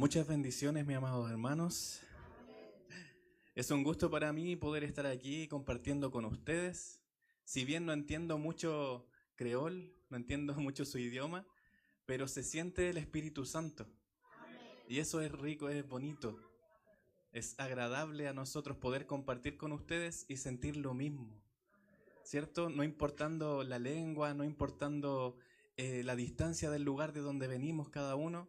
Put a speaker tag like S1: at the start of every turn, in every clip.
S1: Muchas bendiciones, mis amados hermanos. Es un gusto para mí poder estar aquí compartiendo con ustedes. Si bien no entiendo mucho creol, no entiendo mucho su idioma, pero se siente el Espíritu Santo. Y eso es rico, es bonito. Es agradable a nosotros poder compartir con ustedes y sentir lo mismo, ¿cierto? No importando la lengua, no importando la distancia del lugar de donde venimos cada uno.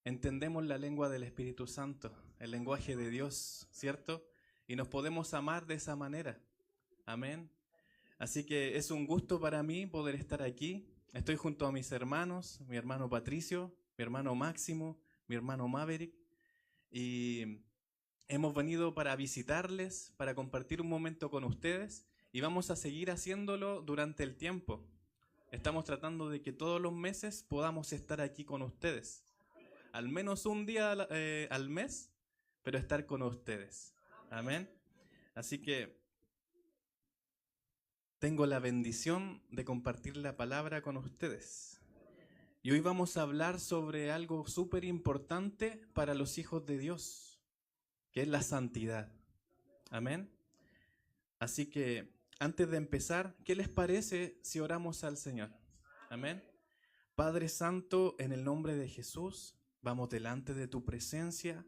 S1: Entendemos la lengua del Espíritu Santo, el lenguaje de Dios, ¿cierto? Y nos podemos amar de esa manera. Amén. Así que es un gusto para mí poder estar aquí. Estoy junto a mis hermanos, mi hermano Patricio, mi hermano Máximo, mi hermano Maverick. Y hemos venido para visitarles, para compartir un momento con ustedes. Y vamos a seguir haciéndolo durante el tiempo. Estamos tratando de que todos los meses podamos estar aquí con ustedes. Al menos un día al mes, pero estar con ustedes. Amén. Así que tengo la bendición de compartir la palabra con ustedes. Y hoy vamos a hablar sobre algo súper importante para los hijos de Dios, que es la santidad. Amén. Así que antes de empezar, ¿qué les parece si oramos al Señor? Amén. Padre Santo, en el nombre de Jesús, vamos delante de tu presencia.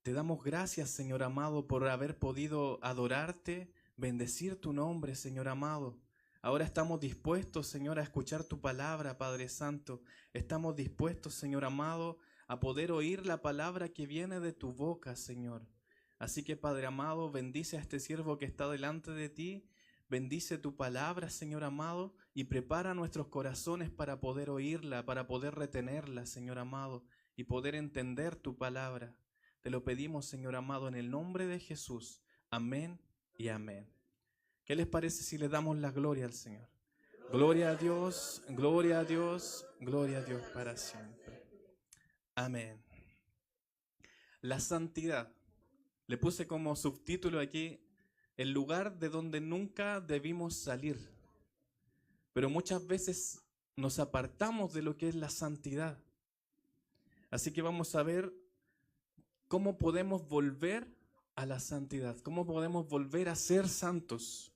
S1: Te damos gracias, Señor amado, por haber podido adorarte, bendecir tu nombre, Señor amado. Ahora estamos dispuestos, Señor, a escuchar tu palabra, Padre Santo. Estamos dispuestos, Señor amado, a poder oír la palabra que viene de tu boca, Señor. Así que, Padre amado, bendice a este siervo que está delante de ti. Bendice tu palabra, Señor amado, y prepara nuestros corazones para poder oírla, para poder retenerla, Señor amado, y poder entender tu palabra. Te lo pedimos, Señor amado, en el nombre de Jesús. Amén y amén. ¿Qué les parece si le damos la gloria al Señor? Gloria a Dios, gloria a Dios, gloria a Dios para siempre. Amén. La santidad. Le puse como subtítulo aquí, el lugar de donde nunca debimos salir. Pero muchas veces nos apartamos de lo que es la santidad. Así que vamos a ver cómo podemos volver a la santidad, cómo podemos volver a ser santos,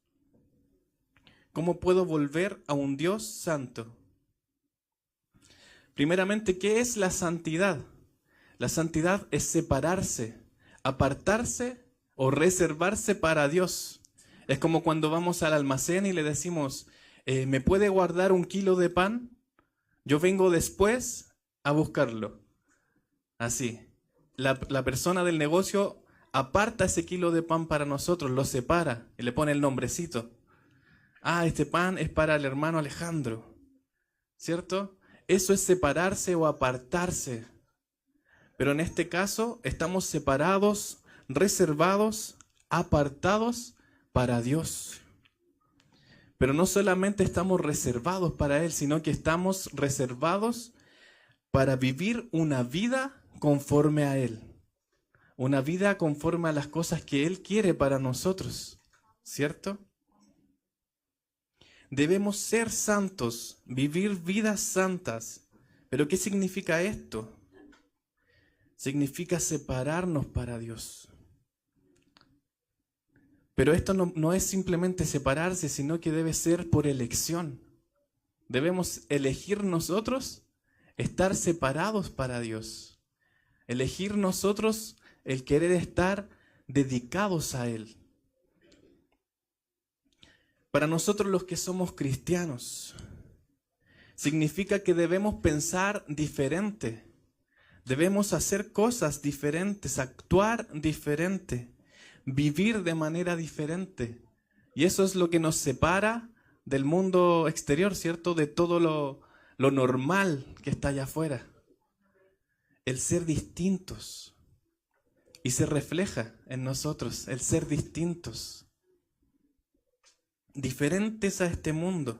S1: cómo puedo volver a un Dios santo. Primeramente, ¿qué es la santidad? La santidad es separarse, apartarse o reservarse para Dios. Es como cuando vamos al almacén y le decimos, ¿me puede guardar 1 kilo de pan? Yo vengo después a buscarlo. Así. La persona del negocio aparta ese kilo de pan para nosotros, lo separa y le pone el nombrecito. Ah, este pan es para el hermano Alejandro, ¿cierto? Eso es separarse o apartarse. Pero en este caso estamos separados, reservados, apartados para Dios. Pero no solamente estamos reservados para Él, sino que estamos reservados para vivir una vida conforme a Él. Una vida conforme a las cosas que Él quiere para nosotros, ¿cierto? Debemos ser santos, vivir vidas santas. ¿Pero qué significa esto? Significa separarnos para Dios. Pero esto no es simplemente separarse, sino que debe ser por elección. Debemos elegir nosotros estar separados para Dios. Elegir nosotros el querer estar dedicados a Él. Para nosotros los que somos cristianos, significa que debemos pensar diferente. Debemos hacer cosas diferentes, actuar diferente, vivir de manera diferente. Y eso es lo que nos separa del mundo exterior, ¿cierto? De todo lo normal que está allá afuera. El ser distintos. Y se refleja en nosotros el ser distintos. Diferentes a este mundo.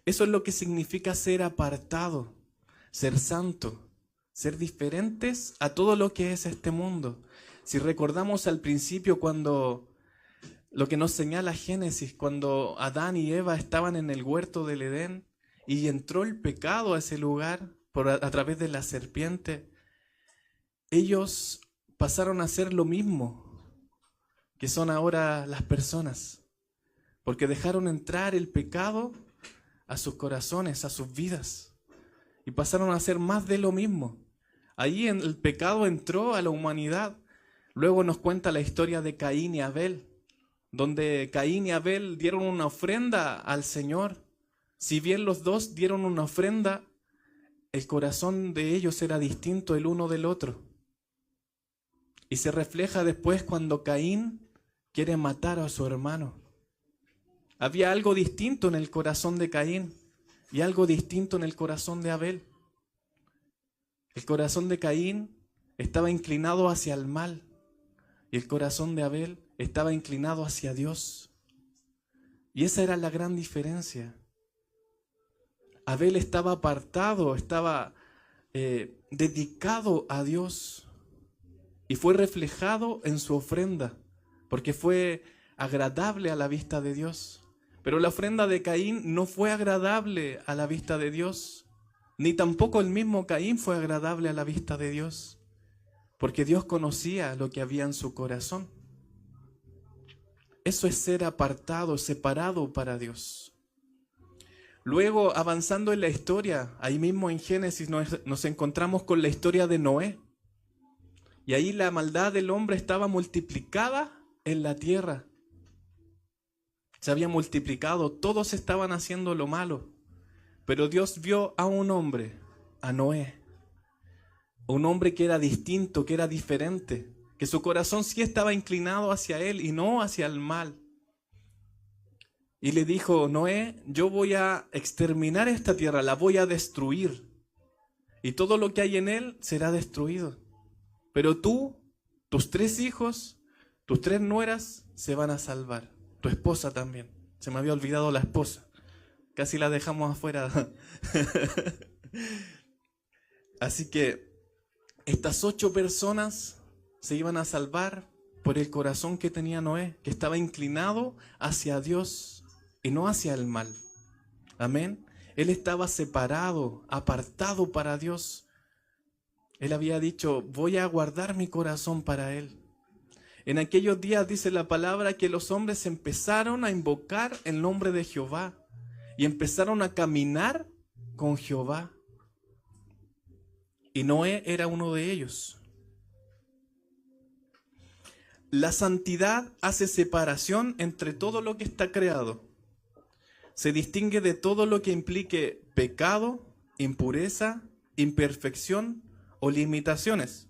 S1: Eso es lo que significa ser apartado, ser santo, ser diferentes a todo lo que es este mundo. Si recordamos al principio cuando lo que nos señala Génesis, cuando Adán y Eva estaban en el huerto del Edén y entró el pecado a ese lugar a través de la serpiente, ellos pasaron a ser lo mismo que son ahora las personas, porque dejaron entrar el pecado a sus corazones, a sus vidas, y pasaron a ser más de lo mismo. Ahí el pecado entró a la humanidad. Luego nos cuenta la historia de Caín y Abel, donde Caín y Abel dieron una ofrenda al Señor. Si bien los dos dieron una ofrenda, el corazón de ellos era distinto el uno del otro. Y se refleja después cuando Caín quiere matar a su hermano. Había algo distinto en el corazón de Caín y algo distinto en el corazón de Abel. El corazón de Caín estaba inclinado hacia el mal y el corazón de Abel estaba inclinado hacia Dios. Y esa era la gran diferencia. Abel estaba apartado, estaba dedicado a Dios y fue reflejado en su ofrenda, porque fue agradable a la vista de Dios. Pero la ofrenda de Caín no fue agradable a la vista de Dios, ni tampoco el mismo Caín fue agradable a la vista de Dios, porque Dios conocía lo que había en su corazón. Eso es ser apartado, separado para Dios. Luego, avanzando en la historia, ahí mismo en Génesis nos encontramos con la historia de Noé. Y ahí la maldad del hombre estaba multiplicada en la tierra. Se había multiplicado, todos estaban haciendo lo malo. Pero Dios vio a un hombre, a Noé. Un hombre que era distinto, que era diferente, que su corazón sí estaba inclinado hacia él y no hacia el mal. Y le dijo: Noé, yo voy a exterminar esta tierra, la voy a destruir. Y todo lo que hay en él será destruido. Pero tú, tus 3 hijos, tus 3 nueras se van a salvar. Tu esposa también. Se me había olvidado la esposa. Casi la dejamos afuera. Así que estas 8 personas se iban a salvar por el corazón que tenía Noé, que estaba inclinado hacia Dios y no hacia el mal. Amén. Él estaba separado, apartado para Dios. Él había dicho: voy a guardar mi corazón para Él. En aquellos días dice la palabra que los hombres empezaron a invocar el nombre de Jehová y empezaron a caminar con Jehová. Y Noé era uno de ellos. La santidad hace separación entre todo lo que está creado. Se distingue de todo lo que implique pecado, impureza, imperfección o limitaciones.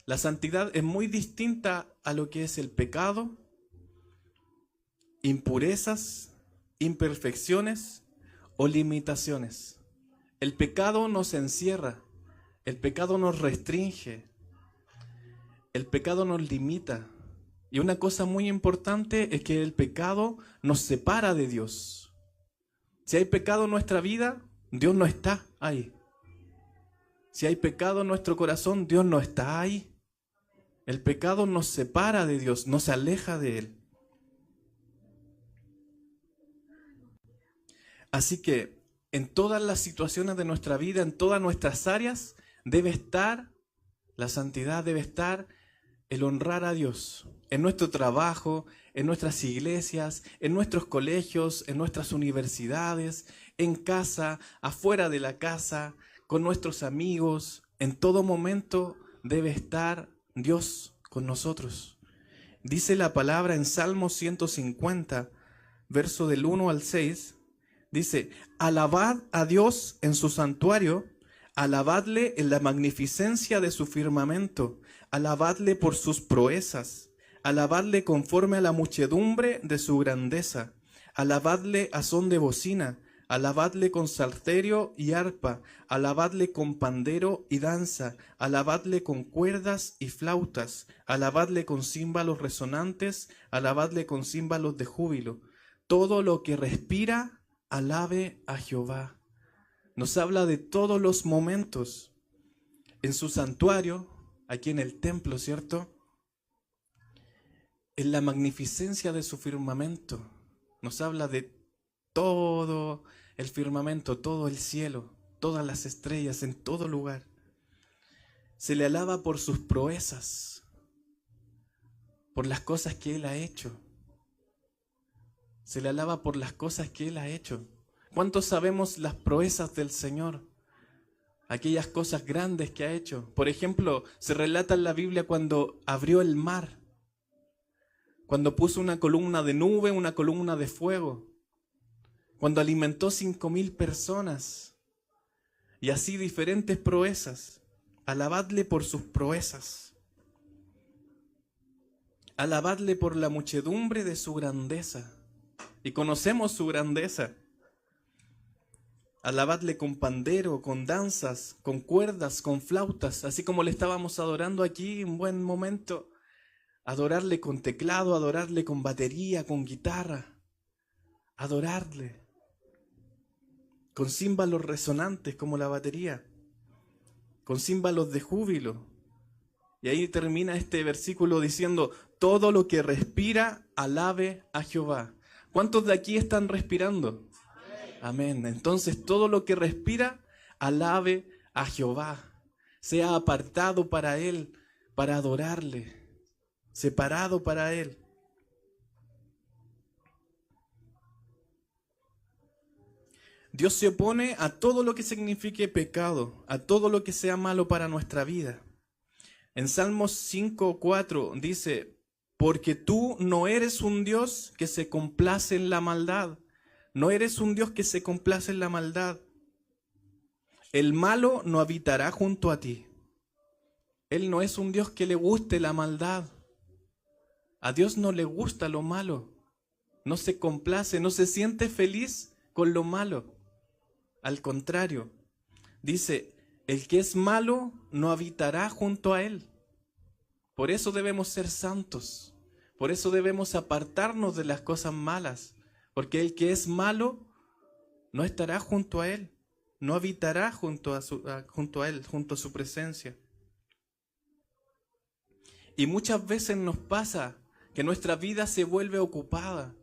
S1: La santidad es muy distinta a lo que es el pecado, impurezas, imperfecciones o limitaciones. El pecado nos encierra, el pecado nos restringe, el pecado nos limita. Y una cosa muy importante es que el pecado nos separa de Dios. Si hay pecado en nuestra vida, Dios no está ahí. Si hay pecado en nuestro corazón, Dios no está ahí. El pecado nos separa de Dios, nos aleja de Él. Así que en todas las situaciones de nuestra vida, en todas nuestras áreas, debe estar la santidad, debe estar el honrar a Dios. En nuestro trabajo, en nuestras iglesias, en nuestros colegios, en nuestras universidades, en casa, afuera de la casa, con nuestros amigos. En todo momento debe estar Dios con nosotros. Dice la palabra en Salmo 150, verso del 1 al 6, dice: alabad a Dios en su santuario, alabadle en la magnificencia de su firmamento, alabadle por sus proezas, alabadle conforme a la muchedumbre de su grandeza, alabadle a son de bocina, alabadle con salterio y arpa, alabadle con pandero y danza, alabadle con cuerdas y flautas, alabadle con címbalos resonantes, alabadle con címbalos de júbilo. Todo lo que respira, alabe a Jehová. Nos habla de todos los momentos. En su santuario, aquí en el templo, ¿cierto? En la magnificencia de su firmamento. Nos habla de todo el firmamento, todo el cielo, todas las estrellas en todo lugar. Se le alaba por sus proezas, por las cosas que Él ha hecho. Se le alaba por las cosas que Él ha hecho. ¿Cuántos sabemos las proezas del Señor? Aquellas cosas grandes que ha hecho. Por ejemplo, se relata en la Biblia cuando abrió el mar, cuando puso una columna de nube, una columna de fuego, cuando alimentó 5,000 personas, y así diferentes proezas. Alabadle por sus proezas. Alabadle por la muchedumbre de su grandeza. Y conocemos su grandeza. Alabadle con pandero, con danzas, con cuerdas, con flautas, así como le estábamos adorando aquí un buen momento. Adorarle con teclado, adorarle con batería, con guitarra. Adorarle con címbalos resonantes como la batería, con címbalos de júbilo. Y ahí termina este versículo diciendo: todo lo que respira, alabe a Jehová. ¿Cuántos de aquí están respirando? Amén. Entonces todo lo que respira, alabe a Jehová. Sea apartado para Él, para adorarle, separado para Él. Dios se opone a todo lo que signifique pecado, a todo lo que sea malo para nuestra vida. En Salmos 5:4 dice: porque tú no eres un Dios que se complace en la maldad. No eres un Dios que se complace en la maldad. El malo no habitará junto a ti. Él no es un Dios que le guste la maldad. A Dios no le gusta lo malo. No se complace, no se siente feliz con lo malo. Al contrario, dice: el que es malo no habitará junto a Él. Por eso debemos ser santos. Por eso debemos apartarnos de las cosas malas. Porque el que es malo no estará junto a Él. No habitará junto a Él, junto a su presencia. Y muchas veces nos pasa que nuestra vida se vuelve ocupada,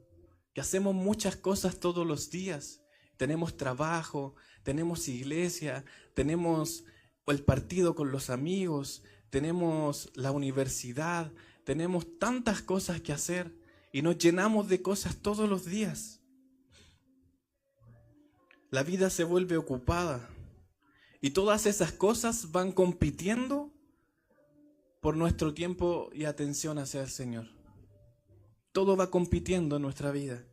S1: que hacemos muchas cosas todos los días. Tenemos trabajo, tenemos iglesia, tenemos el partido con los amigos, tenemos la universidad, tenemos tantas cosas que hacer y nos llenamos de cosas todos los días. La vida se vuelve ocupada y todas esas cosas van compitiendo por nuestro tiempo y atención hacia el Señor. Todo va compitiendo en nuestra vida.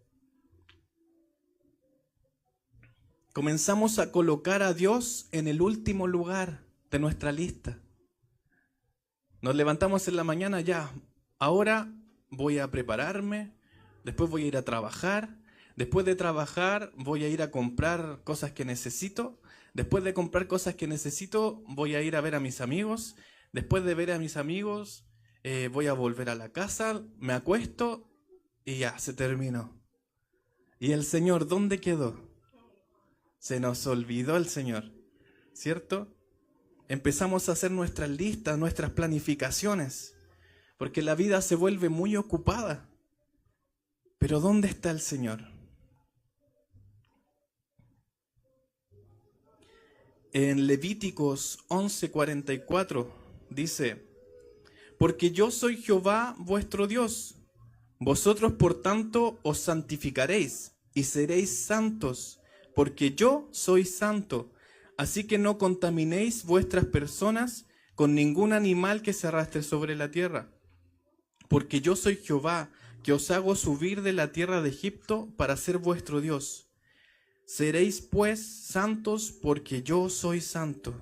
S1: Comenzamos a colocar a Dios en el último lugar de nuestra lista. Nos levantamos en la mañana, ya, ahora voy a prepararme, después voy a ir a trabajar, después de trabajar voy a ir a comprar cosas que necesito, después de comprar cosas que necesito voy a ir a ver a mis amigos, después de ver a mis amigos voy a volver a la casa, me acuesto y ya, se terminó. ¿Y el Señor dónde quedó? Se nos olvidó el Señor, ¿cierto? Empezamos a hacer nuestras listas, nuestras planificaciones, porque la vida se vuelve muy ocupada. Pero ¿dónde está el Señor? En Levíticos 11:44 dice: porque yo soy Jehová vuestro Dios, vosotros por tanto os santificaréis y seréis santos, porque yo soy santo. Así que no contaminéis vuestras personas con ningún animal que se arrastre sobre la tierra. Porque yo soy Jehová, que os hago subir de la tierra de Egipto para ser vuestro Dios. Seréis pues santos, porque yo soy santo.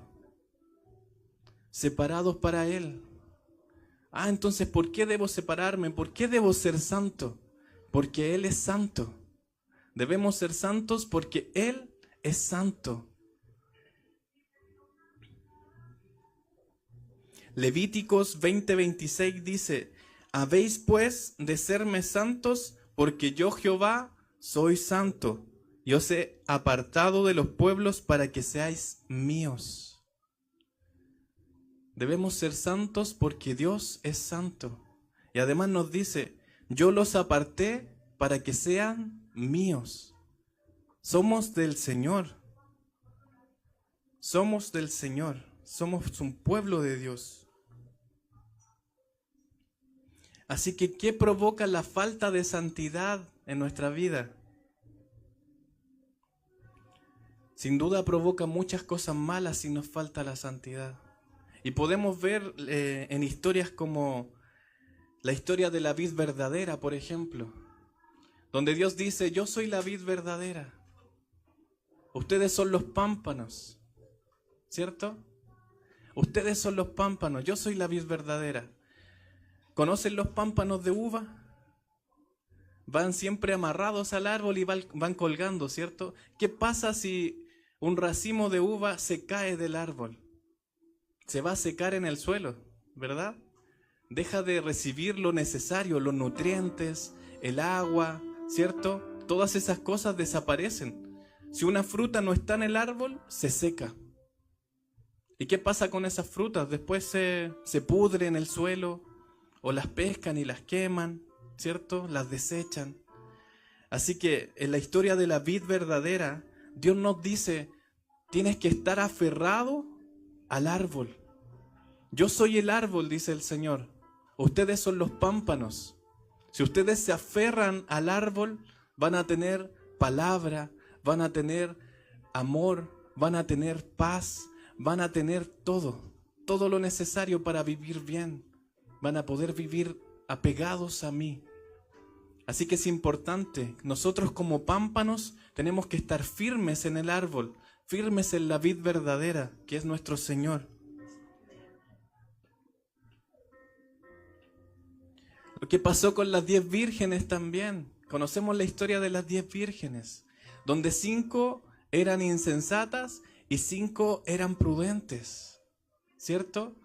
S1: Separados para Él. Entonces, ¿por qué debo separarme? ¿Por qué debo ser santo? Porque Él es santo. Debemos ser santos porque Él es santo. Levíticos 20:26 dice: habéis pues de serme santos, porque yo Jehová soy santo, y os he apartado de los pueblos para que seáis míos. Debemos ser santos porque Dios es santo. Y además nos dice: yo los aparté para que sean míos. Somos del Señor. Somos del Señor, somos un pueblo de Dios. Así que, ¿qué provoca la falta de santidad en nuestra vida? Sin duda provoca muchas cosas malas si nos falta la santidad. Y podemos ver en historias como la historia de la vid verdadera, por ejemplo, donde Dios dice: yo soy la vid verdadera, ustedes son los pámpanos, ¿cierto? Ustedes son los pámpanos, yo soy la vid verdadera. ¿Conocen los pámpanos de uva? Van siempre amarrados al árbol y van colgando, ¿cierto? ¿Qué pasa si un racimo de uva se cae del árbol? Se va a secar en el suelo, ¿verdad? Deja de recibir lo necesario, los nutrientes, el agua, ¿cierto? Todas esas cosas desaparecen. Si una fruta no está en el árbol, se seca. ¿Y qué pasa con esas frutas? Después se pudre en el suelo, o las pescan y las queman, ¿cierto? Las desechan. Así que en la historia de la vid verdadera, Dios nos dice: tienes que estar aferrado al árbol. Yo soy el árbol, dice el Señor. Ustedes son los pámpanos. Si ustedes se aferran al árbol, van a tener palabra, van a tener amor, van a tener paz, van a tener todo lo necesario para vivir bien. Van a poder vivir apegados a mí. Así que es importante, nosotros como pámpanos tenemos que estar firmes en el árbol, firmes en la vid verdadera, que es nuestro Señor. Lo que pasó con las 10 vírgenes también. Conocemos la historia de las 10 vírgenes, donde 5 eran insensatas y 5 eran prudentes, ¿cierto?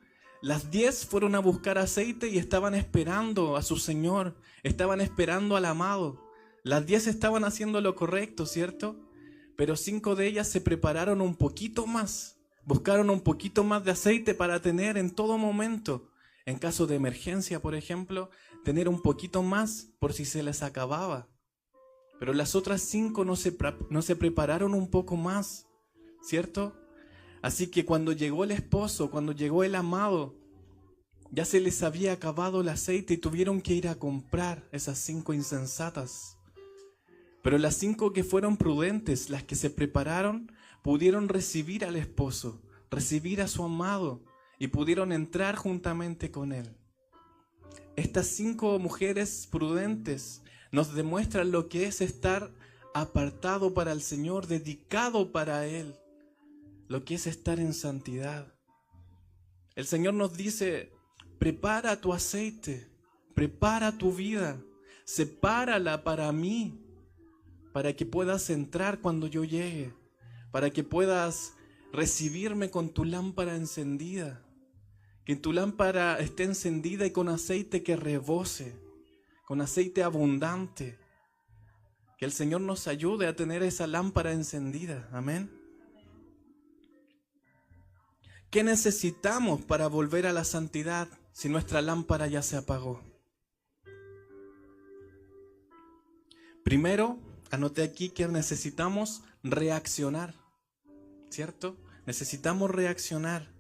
S1: Las 10 fueron a buscar aceite y estaban esperando a su Señor, estaban esperando al amado. Las 10 estaban haciendo lo correcto, ¿cierto? Pero 5 de ellas se prepararon un poquito más, buscaron un poquito más de aceite para tener en todo momento, en caso de emergencia, por ejemplo, tener un poquito más por si se les acababa. Pero las otras 5 no se prepararon un poco más, ¿cierto? Así que cuando llegó el esposo, cuando llegó el amado, ya se les había acabado el aceite y tuvieron que ir a comprar esas 5 insensatas. Pero las 5 que fueron prudentes, las que se prepararon, pudieron recibir al esposo, recibir a su amado y pudieron entrar juntamente con él. Estas 5 mujeres prudentes nos demuestran lo que es estar apartado para el Señor, dedicado para Él. Lo que es estar en santidad. El Señor nos dice: prepara tu aceite, prepara tu vida, sepárala para mí, para que puedas entrar cuando yo llegue, para que puedas recibirme con tu lámpara encendida, que tu lámpara esté encendida y con aceite que rebose, con aceite abundante, que el Señor nos ayude a tener esa lámpara encendida. Amén. ¿Qué necesitamos para volver a la santidad si nuestra lámpara ya se apagó? Primero, anoté aquí que necesitamos reaccionar, ¿cierto? Necesitamos reaccionar.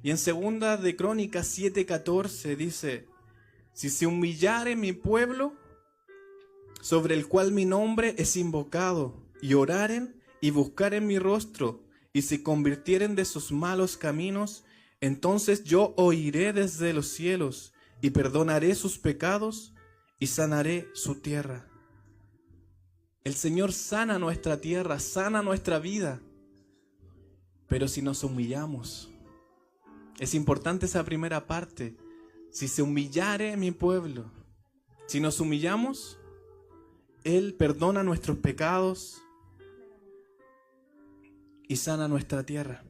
S1: Y en 2 de Crónicas 7:14 dice: si se humillare mi pueblo, sobre el cual mi nombre es invocado, y oraren y buscaren mi rostro, y se convirtieren de sus malos caminos, entonces yo oiré desde los cielos, y perdonaré sus pecados, y sanaré su tierra. El Señor sana nuestra tierra, sana nuestra vida, pero si nos humillamos. Es importante esa primera parte. Si se humillare mi pueblo, si nos humillamos, Él perdona nuestros pecados y sana nuestra tierra.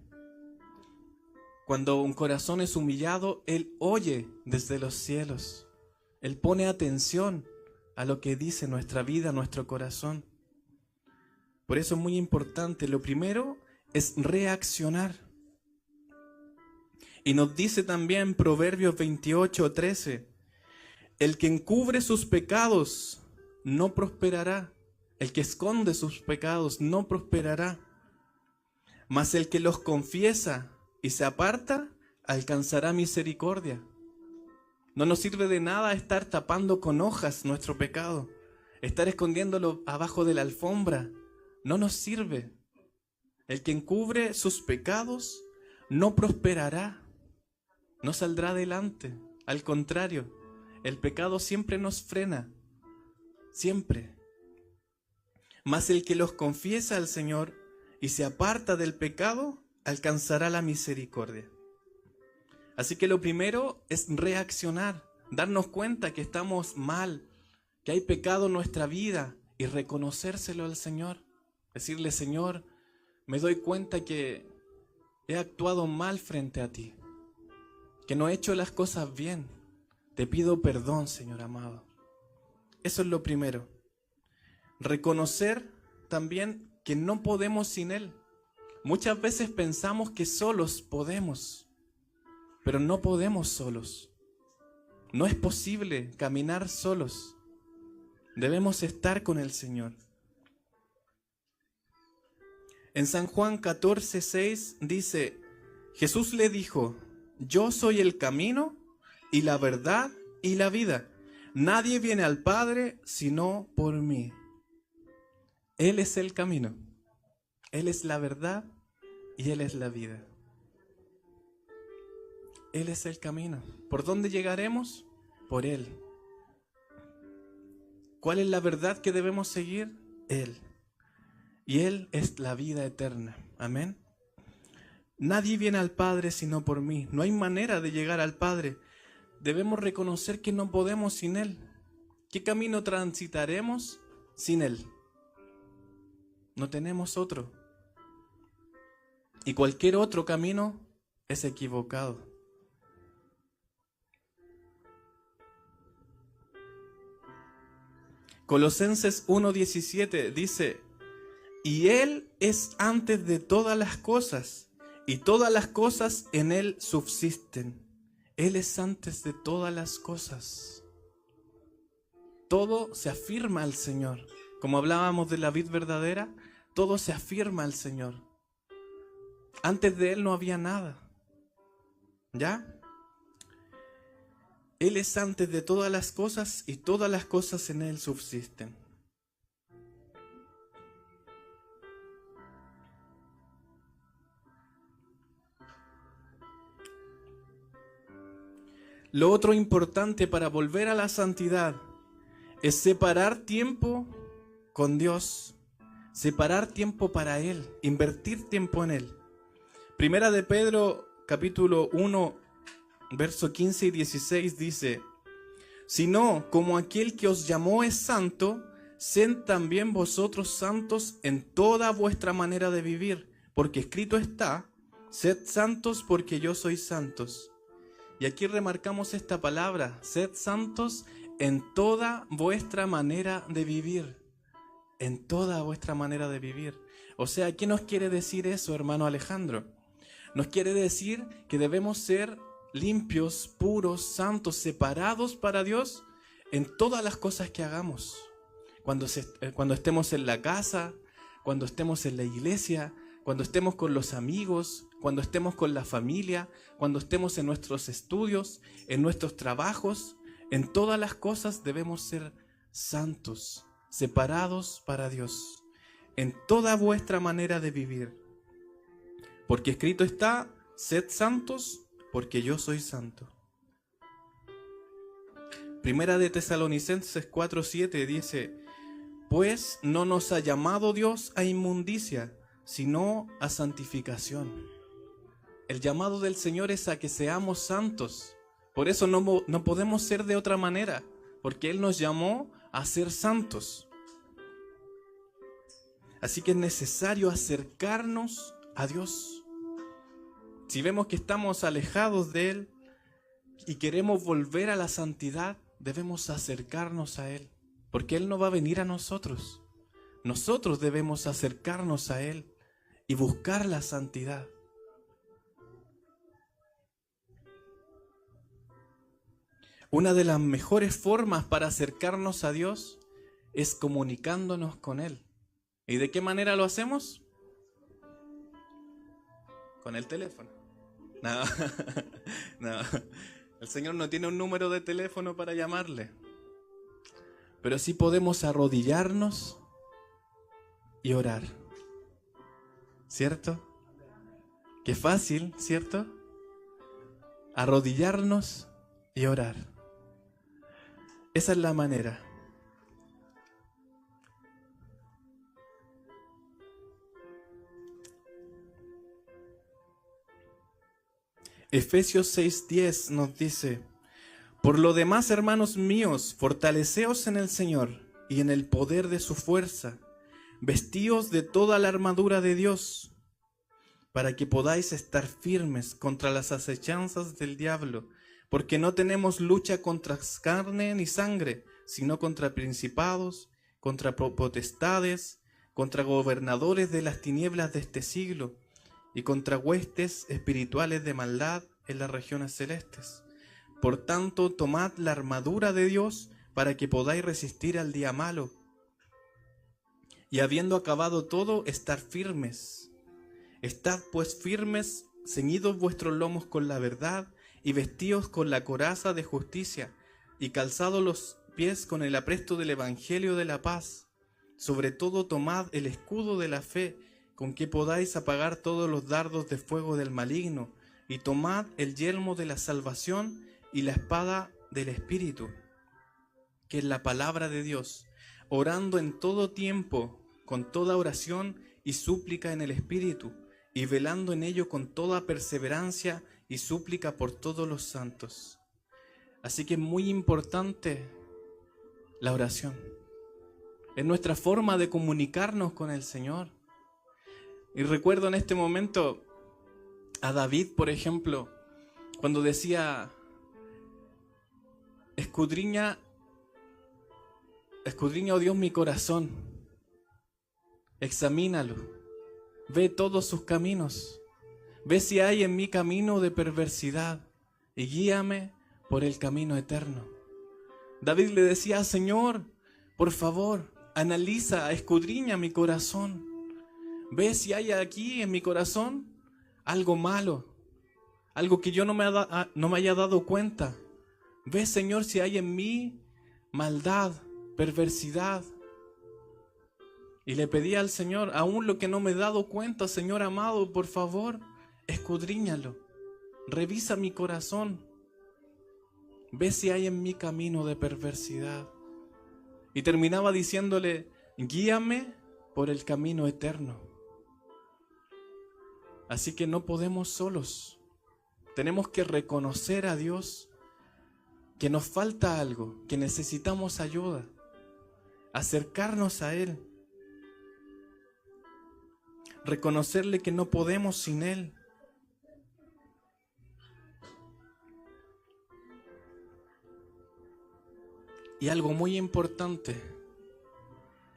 S1: Cuando un corazón es humillado, Él oye desde los cielos. Él pone atención a lo que dice nuestra vida, nuestro corazón. Por eso es muy importante. Lo primero es reaccionar. Y nos dice también Proverbios 28:13: el que encubre sus pecados no prosperará, el que esconde sus pecados no prosperará, mas el que los confiesa y y se aparta, alcanzará misericordia. No nos sirve de nada estar tapando con hojas nuestro pecado, estar escondiéndolo abajo de la alfombra. No nos sirve. El que encubre sus pecados no prosperará, no saldrá adelante. Al contrario, el pecado siempre nos frena, siempre. Mas el que los confiesa al Señor y se aparta del pecado, alcanzará la misericordia. Así que lo primero es reaccionar, darnos cuenta que estamos mal, que hay pecado en nuestra vida y reconocérselo al Señor. Decirle: Señor, me doy cuenta que he actuado mal frente a ti, que no he hecho las cosas bien. Te pido perdón, Señor amado. Eso es lo primero. Reconocer también que no podemos sin Él. Muchas veces pensamos que solos podemos, pero no podemos solos. No es posible caminar solos. Debemos estar con el Señor. En San Juan 14:6 dice: Jesús le dijo: yo soy el camino y la verdad y la vida. Nadie viene al Padre sino por mí. Él es el camino, Él es la verdad y Él es la vida. Él es el camino. ¿Por dónde llegaremos? Por Él. ¿Cuál es la verdad que debemos seguir? Él. Y Él es la vida eterna. Amén. Nadie viene al Padre sino por mí. No hay manera de llegar al Padre. Debemos reconocer que no podemos sin Él. ¿Qué camino transitaremos sin Él? No tenemos otro. Y cualquier otro camino es equivocado. Colosenses 1:17 dice: y Él es antes de todas las cosas, y todas las cosas en Él subsisten. Él es antes de todas las cosas. Todo se afirma al Señor. Como hablábamos de la vid verdadera, todo se afirma al Señor. Antes de Él no había nada. ¿Ya? Él es antes de todas las cosas y todas las cosas en Él subsisten. Lo otro importante para volver a la santidad es separar tiempo con Dios, separar tiempo para Él, invertir tiempo en Él. Primera de Pedro, capítulo 1, verso 15 y 16 dice: sino como aquel que os llamó es santo, sed también vosotros santos en toda vuestra manera de vivir, porque escrito está: sed santos porque yo soy santos. Y aquí remarcamos esta palabra: sed santos en toda vuestra manera de vivir. En toda vuestra manera de vivir. O sea, ¿qué nos quiere decir eso, hermano Alejandro? Nos quiere decir que debemos ser limpios, puros, santos, separados para Dios en todas las cosas que hagamos. Cuando estemos en la casa, cuando estemos en la iglesia, cuando estemos con los amigos, cuando estemos con la familia, cuando estemos en nuestros estudios, en nuestros trabajos, en todas las cosas debemos ser santos, separados para Dios, en toda vuestra manera de vivir. Porque escrito está: sed santos porque yo soy santo. Primera de Tesalonicenses 4:7 dice: pues no nos ha llamado Dios a inmundicia, sino a santificación. El llamado del Señor es a que seamos santos. Por eso no podemos ser de otra manera, porque Él nos llamó a ser santos. Así que es necesario acercarnos a Dios. Si vemos que estamos alejados de Él y queremos volver a la santidad, debemos acercarnos a Él, porque Él no va a venir a nosotros. Nosotros debemos acercarnos a Él y buscar la santidad. Una de las mejores formas para acercarnos a Dios es comunicándonos con Él. ¿Y de qué manera lo hacemos? Con el teléfono. No, no. El Señor no tiene un número de teléfono para llamarle. Pero sí podemos arrodillarnos y orar. ¿Cierto? Qué fácil, ¿cierto? Arrodillarnos y orar. Esa es la manera. Efesios 6:10 nos dice: por lo demás, hermanos míos, fortaleceos en el Señor y en el poder de su fuerza, vestíos de toda la armadura de Dios, para que podáis estar firmes contra las acechanzas del diablo, porque no tenemos lucha contra carne ni sangre, sino contra principados, contra potestades, contra gobernadores de las tinieblas de este siglo, y contra huestes espirituales de maldad en las regiones celestes. Por tanto, tomad la armadura de Dios para que podáis resistir al día malo, y habiendo acabado todo, estar firmes. Estad pues firmes, ceñidos vuestros lomos con la verdad, y vestíos con la coraza de justicia, y calzados los pies con el apresto del evangelio de la paz. Sobre todo tomad el escudo de la fe, con que podáis apagar todos los dardos de fuego del maligno, y tomad el yelmo de la salvación y la espada del Espíritu, que es la palabra de Dios, orando en todo tiempo, con toda oración y súplica en el Espíritu, y velando en ello con toda perseverancia y súplica por todos los santos. Así que es muy importante la oración. Es nuestra forma de comunicarnos con el Señor. Y recuerdo en este momento a David, por ejemplo, cuando decía: escudriña, oh Dios, mi corazón, examínalo, ve todos sus caminos, ve si hay en mí camino de perversidad y guíame por el camino eterno. David le decía: Señor, por favor, analiza, escudriña mi corazón, ve si hay aquí en mi corazón algo malo, algo que yo no me haya dado cuenta. Ve, Señor, si hay en mí maldad, perversidad. Y le pedí al Señor, aún lo que no me he dado cuenta, Señor amado, por favor, escudriñalo. Revisa mi corazón. Ve si hay en mí camino de perversidad. Y terminaba diciéndole: guíame por el camino eterno. Así que no podemos solos. Tenemos que reconocer a Dios que nos falta algo, que necesitamos ayuda, acercarnos a Él, reconocerle que no podemos sin Él. Y algo muy importante,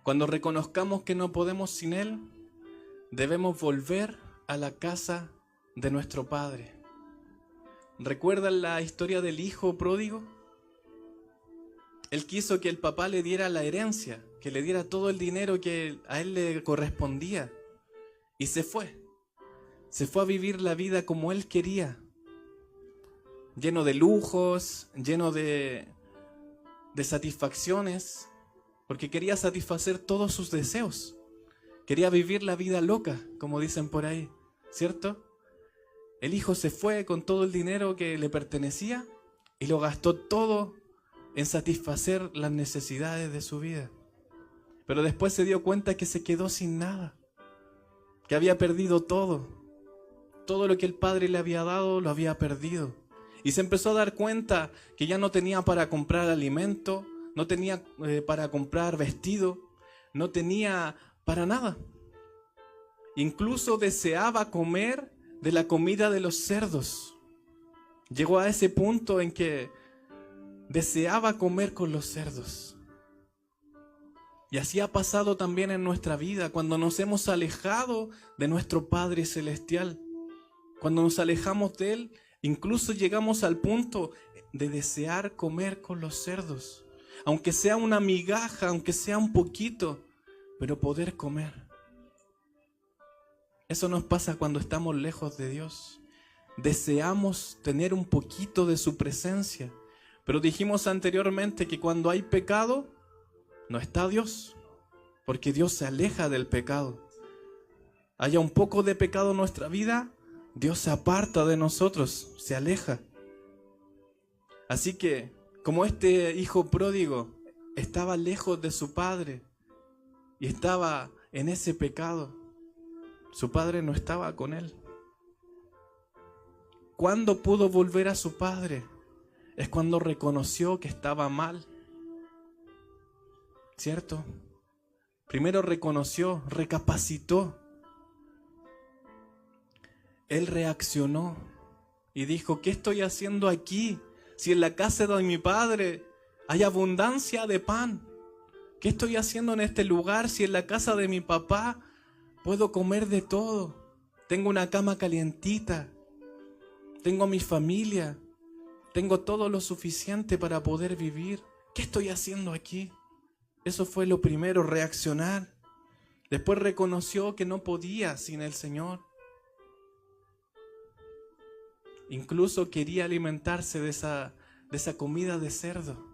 S1: cuando reconozcamos que no podemos sin Él, debemos volver a la casa de nuestro Padre. ¿Recuerdan la historia del hijo pródigo? Él quiso que el papá le diera la herencia, que le diera todo el dinero que a él le correspondía. Y se fue a vivir la vida como él quería, lleno de lujos, lleno de satisfacciones, porque quería satisfacer todos sus deseos. Quería vivir la vida loca, como dicen por ahí, ¿cierto? El hijo se fue con todo el dinero que le pertenecía y lo gastó todo en satisfacer las necesidades de su vida. Pero después se dio cuenta que se quedó sin nada, que había perdido todo. Todo lo que el padre le había dado lo había perdido. Y se empezó a dar cuenta que ya no tenía para comprar alimento, no tenía para comprar vestido, no tenía para nada. Incluso deseaba comer de la comida de los cerdos. Llegó a ese punto en que deseaba comer con los cerdos. Y así ha pasado también en nuestra vida, cuando nos hemos alejado de nuestro Padre Celestial. Cuando nos alejamos de Él, incluso llegamos al punto de desear comer con los cerdos. Aunque sea una migaja, aunque sea un poquito, pero poder comer. Eso nos pasa cuando estamos lejos de Dios. deseamos tener un poquito de su presencia. Pero dijimos anteriormente que cuando hay pecado, no está Dios, porque Dios se aleja del pecado. Haya un poco de pecado en nuestra vida, Dios se aparta de nosotros, se aleja. Así que, como este hijo pródigo estaba lejos de su padre y estaba en ese pecado, su padre no estaba con él. ¿Cuándo pudo volver a su padre? Es cuando reconoció que estaba mal, ¿cierto? Primero reconoció, recapacitó. Él reaccionó y dijo: ¿qué estoy haciendo aquí? Si en la casa de mi padre hay abundancia de pan. ¿Qué estoy haciendo en este lugar si en la casa de mi papá puedo comer de todo? Tengo una cama calientita, tengo a mi familia, tengo todo lo suficiente para poder vivir. ¿Qué estoy haciendo aquí? Eso fue lo primero, reaccionar. Después reconoció que no podía sin el Señor. Incluso quería alimentarse de esa comida de cerdo.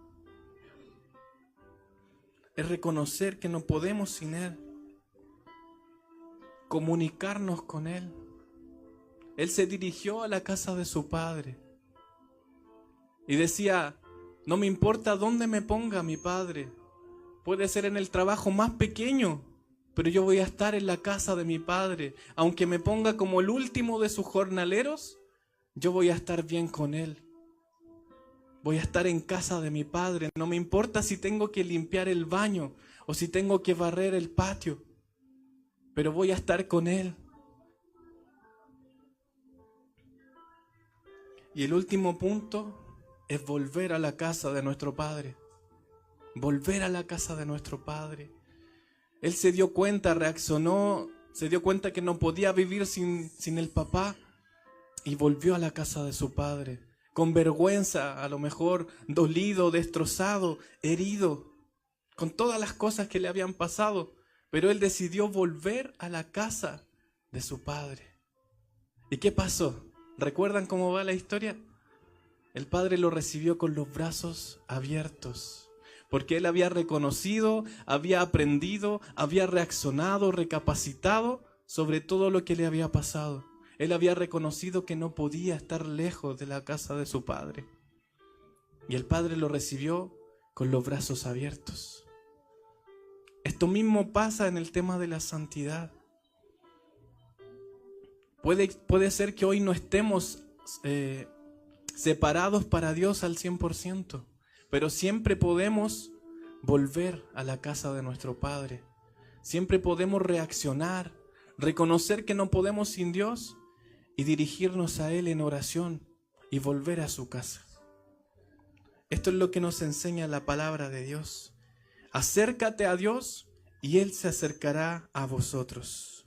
S1: Es reconocer que no podemos sin Él. Comunicarnos con Él. Él se dirigió a la casa de su padre y decía: no me importa dónde me ponga mi padre. Puede ser en el trabajo más pequeño, pero yo voy a estar en la casa de mi padre. Aunque me ponga como el último de sus jornaleros, yo voy a estar bien con él. Voy a estar en casa de mi padre. No me importa si tengo que limpiar el baño o si tengo que barrer el patio, pero voy a estar con él. Y el último punto es volver a la casa de nuestro padre. Volver a la casa de nuestro padre. Él se dio cuenta, reaccionó, se dio cuenta que no podía vivir sin el papá. Y volvió a la casa de su padre, con vergüenza, a lo mejor dolido, destrozado, herido, con todas las cosas que le habían pasado. Pero él decidió volver a la casa de su padre. ¿Y qué pasó? ¿Recuerdan cómo va la historia? El padre lo recibió con los brazos abiertos, porque él había reconocido, había aprendido, había reaccionado, recapacitado sobre todo lo que le había pasado. Él había reconocido que no podía estar lejos de la casa de su padre. Y el padre lo recibió con los brazos abiertos. Esto mismo pasa en el tema de la santidad. Puede ser que hoy no estemos separados para Dios al 100%, pero siempre podemos volver a la casa de nuestro Padre. Siempre podemos reaccionar, reconocer que no podemos sin Dios y dirigirnos a Él en oración y volver a su casa. Esto es lo que nos enseña la palabra de Dios. Acércate a Dios y Él se acercará a vosotros.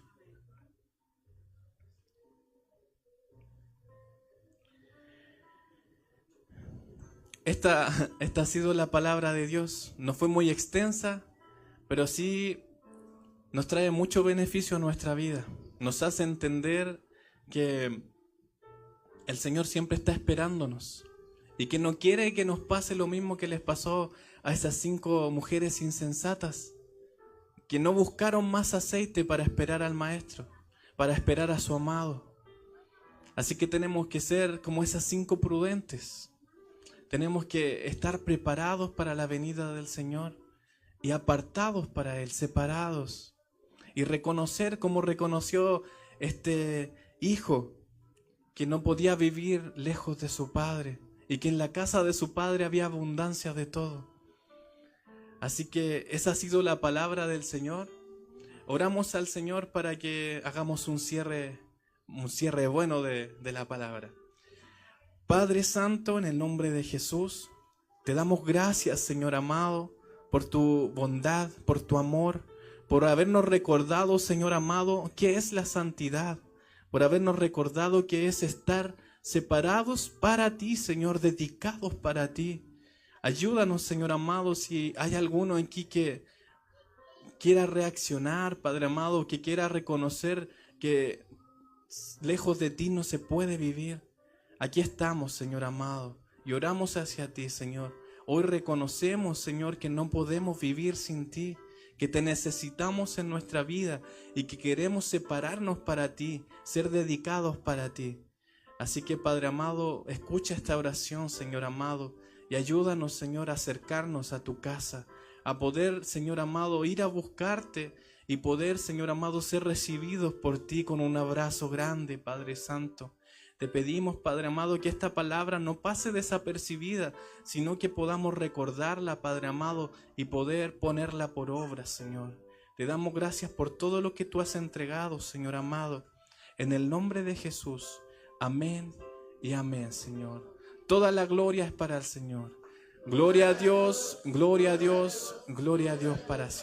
S1: Esta ha sido la palabra de Dios. No fue muy extensa, pero sí nos trae mucho beneficio a nuestra vida. Nos hace entender que el Señor siempre está esperándonos y que no quiere que nos pase lo mismo que les pasó a esas 5 mujeres insensatas, que no buscaron más aceite para esperar al Maestro, para esperar a su amado. Así que tenemos que ser como esas 5 prudentes. Tenemos que estar preparados para la venida del Señor y apartados para Él, separados. Y reconocer como reconoció este hijo que no podía vivir lejos de su padre y que en la casa de su padre había abundancia de todo. Así que esa ha sido la palabra del Señor. Oramos al Señor para que hagamos un cierre bueno de la palabra. Padre Santo, en el nombre de Jesús, te damos gracias, Señor amado, por tu bondad, por tu amor, por habernos recordado, Señor amado, qué es la santidad, por habernos recordado qué es estar separados para ti, Señor, dedicados para ti. Ayúdanos, Señor amado, si hay alguno aquí que quiera reaccionar, Padre amado, que quiera reconocer que lejos de ti no se puede vivir. Aquí estamos, Señor amado, y oramos hacia ti, Señor. Hoy reconocemos, Señor, que no podemos vivir sin ti, que te necesitamos en nuestra vida y que queremos separarnos para ti, ser dedicados para ti. Así que, Padre amado, escucha esta oración, Señor amado, y ayúdanos, Señor, a acercarnos a tu casa, a poder, Señor amado, ir a buscarte y poder, Señor amado, ser recibidos por ti con un abrazo grande, Padre Santo. Te pedimos, Padre amado, que esta palabra no pase desapercibida, sino que podamos recordarla, Padre amado, y poder ponerla por obra, Señor. Te damos gracias por todo lo que tú has entregado, Señor amado. En el nombre de Jesús. Amén y amén, Señor. Toda la gloria es para el Señor. Gloria a Dios, gloria a Dios, gloria a Dios para siempre.